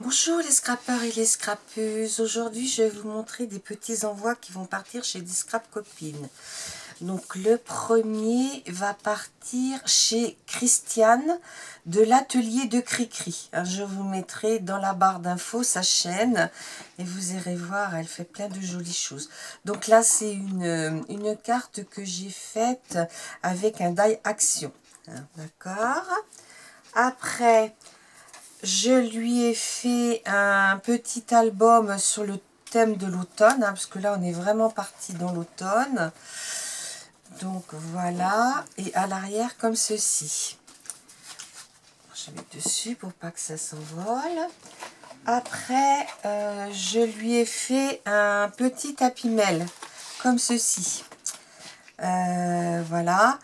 Bonjour les scrappeurs et les scrappeuses. Aujourd'hui, je vais vous montrer des petits envois qui vont partir chez des scrap copines. Donc, le premier va partir chez Christiane de l'atelier de Cricri. Je vous mettrai dans la barre d'infos sa chaîne et vous irez voir, elle fait plein de jolies choses. Donc là, c'est une carte que j'ai faite avec un die action. D'accord. Après, je lui ai fait un petit album sur le thème de l'automne, parce que là on est vraiment parti dans l'automne. Donc voilà, et à l'arrière comme ceci. Je vais mettre dessus pour pas que ça s'envole. Après, je lui ai fait un petit Happy Mail, comme ceci. Voilà.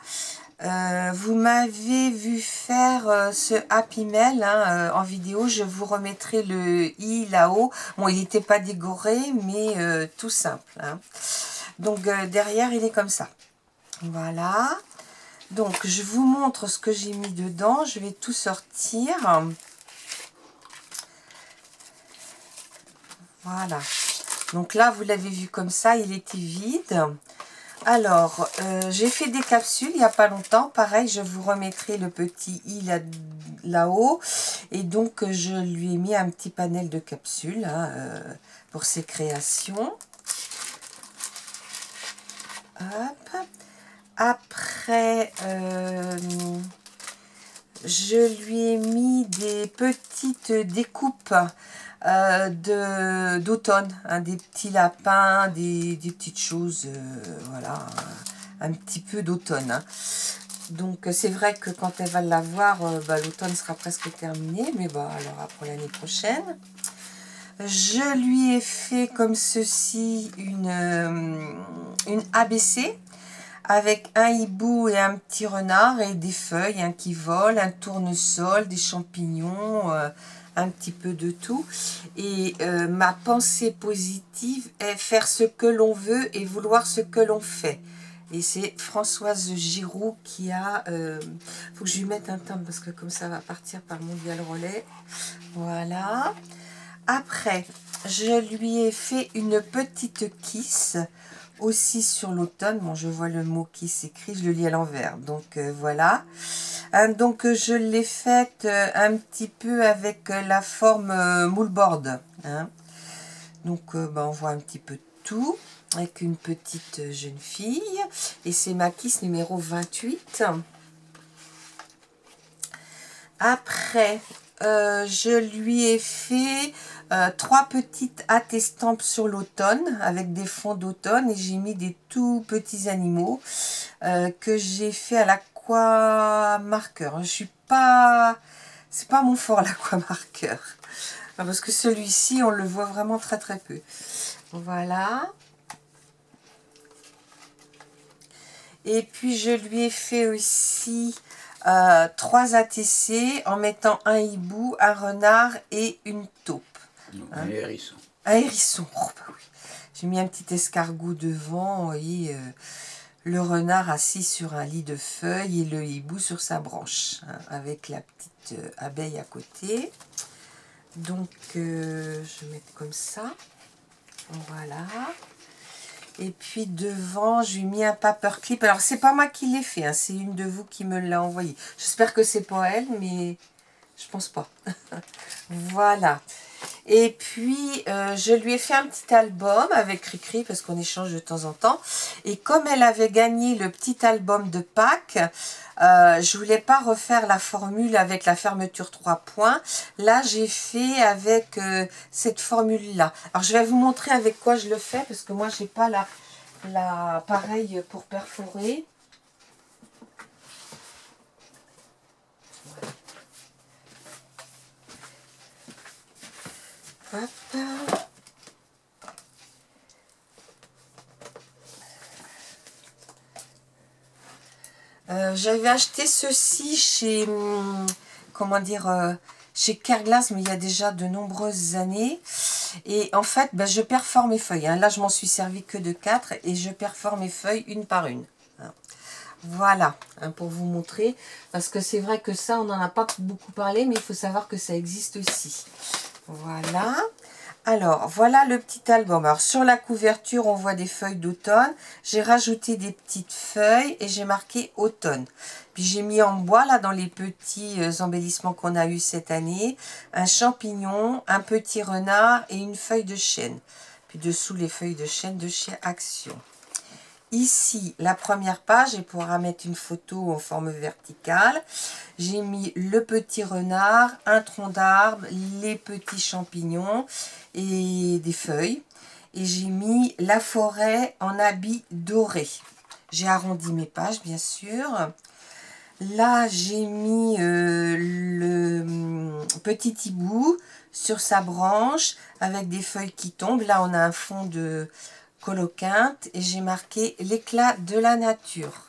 Vous m'avez vu faire ce Happy Mail en vidéo, je vous remettrai le i là-haut. Bon, il n'était pas décoré, mais tout simple. Donc derrière, il est comme ça. Voilà. Donc je vous montre ce que j'ai mis dedans. Je vais tout sortir. Voilà. Donc là, vous l'avez vu comme ça, il était vide. Alors, j'ai fait des capsules il n'y a pas longtemps. Pareil, je vous remettrai le petit i là-haut. Et donc, je lui ai mis un petit panel de capsules pour ses créations. Hop. Après, je lui ai mis des petites découpes d'automne, des petits lapins, des petites choses, voilà, un petit peu d'automne. Donc c'est vrai que quand elle va l'avoir, l'automne sera presque terminé, mais elle aura pour l'année prochaine. Je lui ai fait comme ceci une ABC avec un hibou et un petit renard et des feuilles qui volent, un tournesol, des champignons, un petit peu de tout. Et ma pensée positive est faire ce que l'on veut et vouloir ce que l'on fait. Et c'est Françoise Giroud qui a... faut que je lui mette un timbre parce que comme ça va partir par Mondial Relais. Voilà. Après, je lui ai fait une petite kiss aussi sur l'automne. Bon, je vois le mot qui s'écrit, je le lis à l'envers. Donc voilà. Donc je l'ai faite un petit peu avec la forme mouleboard. Donc on voit un petit peu tout avec une petite jeune fille. Et c'est ma kiss numéro 28. Après, je lui ai fait 3 petites hâtes estampes sur l'automne avec des fonds d'automne et j'ai mis des tout petits animaux que j'ai fait à l'aquamarqueur. Je suis pas, c'est pas mon fort l'aquamarqueur parce que celui-ci on le voit vraiment très très peu. Voilà. Et puis je lui ai fait aussi 3 ATC en mettant un hibou, un renard et une taupe. Donc, un hérisson. Un hérisson. Oh, oui. J'ai mis un petit escargot devant, vous voyez, le renard assis sur un lit de feuilles et le hibou sur sa branche, avec la petite abeille à côté. Donc je vais mettre comme ça. Voilà. Et puis devant, j'ai mis un paperclip. Alors, c'est pas moi qui l'ai fait, c'est une de vous qui me l'a envoyé. J'espère que c'est pas elle, mais je pense pas. Voilà. Et puis, je lui ai fait un petit album avec Cricri, parce qu'on échange de temps en temps. Et comme elle avait gagné le petit album de Pâques, je voulais pas refaire la formule avec la fermeture 3 points. Là, j'ai fait avec cette formule-là. Alors, je vais vous montrer avec quoi je le fais, parce que moi, j'ai pas l'appareil pour perforer. Hop. J'avais acheté ceci chez, comment dire, chez Kerglas, mais il y a déjà de nombreuses années. Et en fait, je perfore mes feuilles. Là, je m'en suis servi que de 4 et je perfore mes feuilles une par une. Voilà, pour vous montrer. Parce que c'est vrai que ça, on n'en a pas beaucoup parlé, mais il faut savoir que ça existe aussi. Voilà. Alors, voilà le petit album. Alors, sur la couverture, on voit des feuilles d'automne. J'ai rajouté des petites feuilles et j'ai marqué automne. Puis, j'ai mis en bois, là, dans les petits embellissements qu'on a eu cette année, un champignon, un petit renard et une feuille de chêne. Puis, dessous, les feuilles de chêne de chez Action. Ici, la première page, et pour mettre une photo en forme verticale, j'ai mis le petit renard, un tronc d'arbre, les petits champignons et des feuilles. Et j'ai mis la forêt en habit doré. J'ai arrondi mes pages, bien sûr. Là, j'ai mis le petit hibou sur sa branche avec des feuilles qui tombent. Là, on a un fond de coloquinte et j'ai marqué l'éclat de la nature.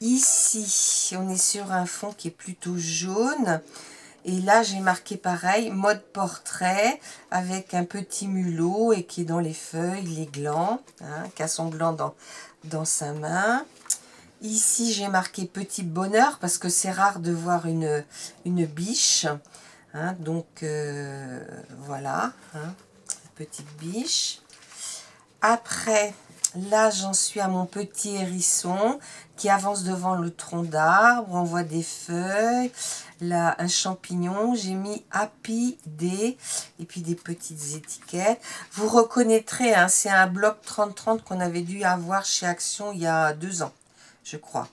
Ici, on est sur un fond qui est plutôt jaune. Et là, j'ai marqué pareil, mode portrait, avec un petit mulot et qui est dans les feuilles, les glands, hein, qui a son gland dans sa main. Ici, j'ai marqué petit bonheur, parce que c'est rare de voir une biche. Hein, donc, voilà, hein, petite biche. Après, là, j'en suis à mon petit hérisson qui avance devant le tronc d'arbre. On voit des feuilles, là, un champignon. J'ai mis Happy Day et puis des petites étiquettes. Vous reconnaîtrez, hein, c'est un bloc 30-30 qu'on avait dû avoir chez Action il y a 2 ans, je crois.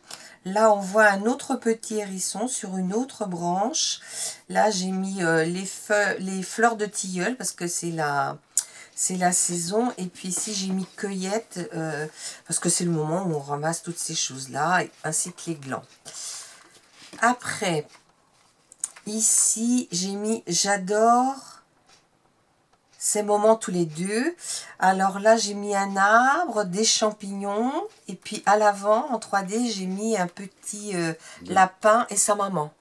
Là, on voit un autre petit hérisson sur une autre branche. Là, j'ai mis les fleurs de tilleul parce que c'est la saison. Et puis ici, j'ai mis cueillette parce que c'est le moment où on ramasse toutes ces choses-là, ainsi que les glands. Après, ici, j'ai mis j'adore ces moments tous les deux. Alors là, j'ai mis un arbre, des champignons. Et puis à l'avant, en 3D, j'ai mis un petit lapin et sa maman.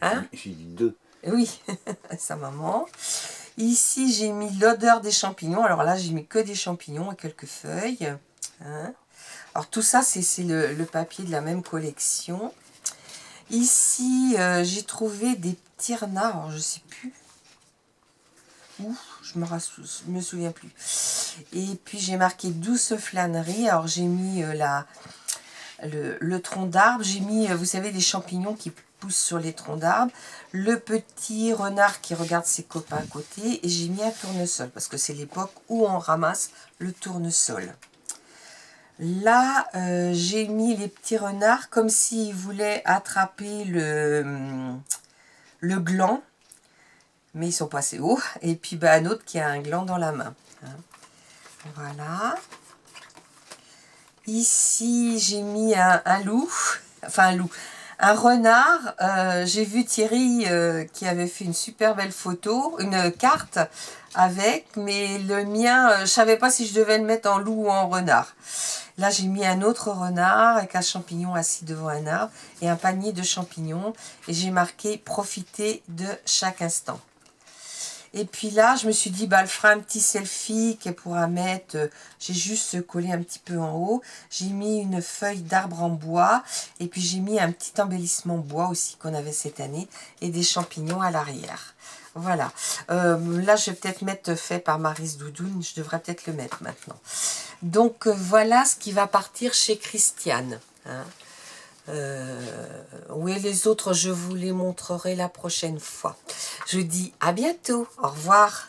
Hein? J'ai dit 2. Oui, sa maman. Ici, j'ai mis l'odeur des champignons. Alors là, j'ai mis que des champignons et quelques feuilles. Hein. Alors tout ça, c'est le papier de la même collection. Ici, j'ai trouvé des petits renards. Alors, je ne sais plus. Ouh, je me souviens plus. Et puis, j'ai marqué douce flânerie. Alors, j'ai mis le tronc d'arbre. J'ai mis, vous savez, des champignons qui poussent sur les troncs d'arbres. Le petit renard qui regarde ses copains à côté. Et j'ai mis un tournesol parce que c'est l'époque où on ramasse le tournesol. Là, j'ai mis les petits renards comme s'ils voulaient attraper le gland. Mais ils sont pas assez hauts. Et puis bah, un autre qui a un gland dans la main. Hein. Voilà. Ici, j'ai mis un loup. Enfin, un loup. Un renard. J'ai vu Thierry qui avait fait une super belle photo. Une carte avec. Mais le mien, je ne savais pas si je devais le mettre en loup ou en renard. Là, j'ai mis un autre renard avec un champignon assis devant un arbre. Et un panier de champignons. Et j'ai marqué « Profiter de chaque instant ». Et puis là, je me suis dit, bah, elle fera un petit selfie qu'elle pourra mettre. J'ai juste collé un petit peu en haut. J'ai mis une feuille d'arbre en bois. Et puis j'ai mis un petit embellissement bois aussi qu'on avait cette année. Et des champignons à l'arrière. Voilà. Là, je vais peut-être mettre fait par Maryse Doudoune. Je devrais peut-être le mettre maintenant. Donc, voilà ce qui va partir chez Christiane. Hein. Oui, les autres, je vous les montrerai la prochaine fois. Je dis à bientôt. Au revoir.